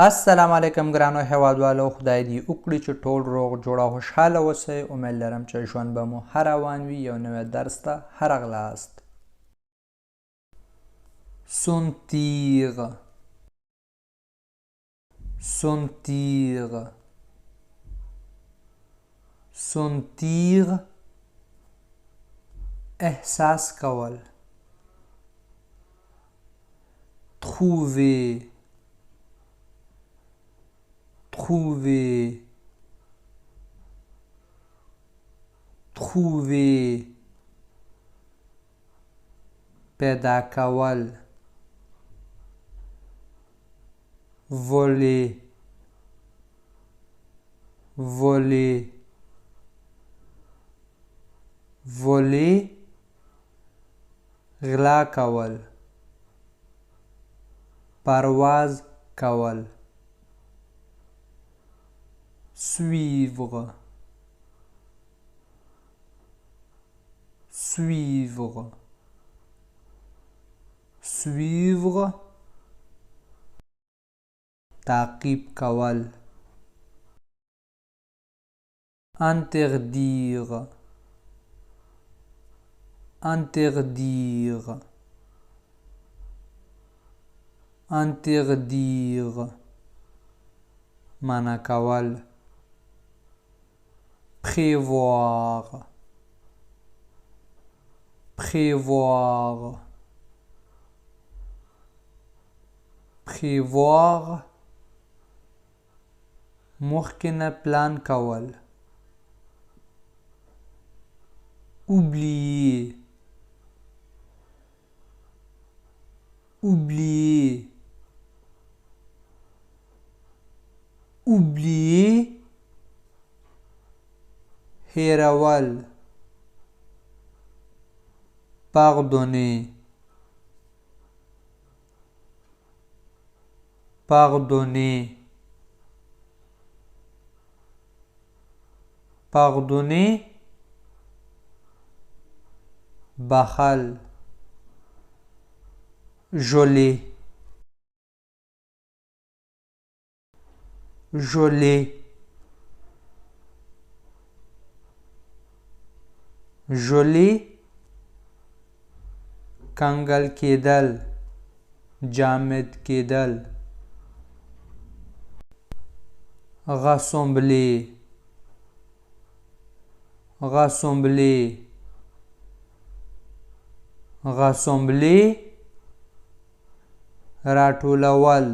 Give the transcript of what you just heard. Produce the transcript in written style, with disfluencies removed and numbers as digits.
السلام علیکم ګرانو هیوادوالو، خدای دې وکړي چې ټول روغ جوړ او خوشحاله اوسئ. امید لرم چې ژوند به مو ښه روان وي. یو نوی درس ته ښه راغلاست. sentir sentir sentir احساس کول. trouver trouver trouver پیدا کول. voler voler voler غلا کول. پرواز کول. suivre suivre suivre تعقیب کول. interdire interdire interdire منع کول. prévoir prévoir prévoir مخکې نه پلان کول. oublier oublier oublier هیرول. pardonner pardonner pardonner بخل. geler geler geler کنګل کېدل، جامد کېدل. rassembler rassembler rassembler راټولول.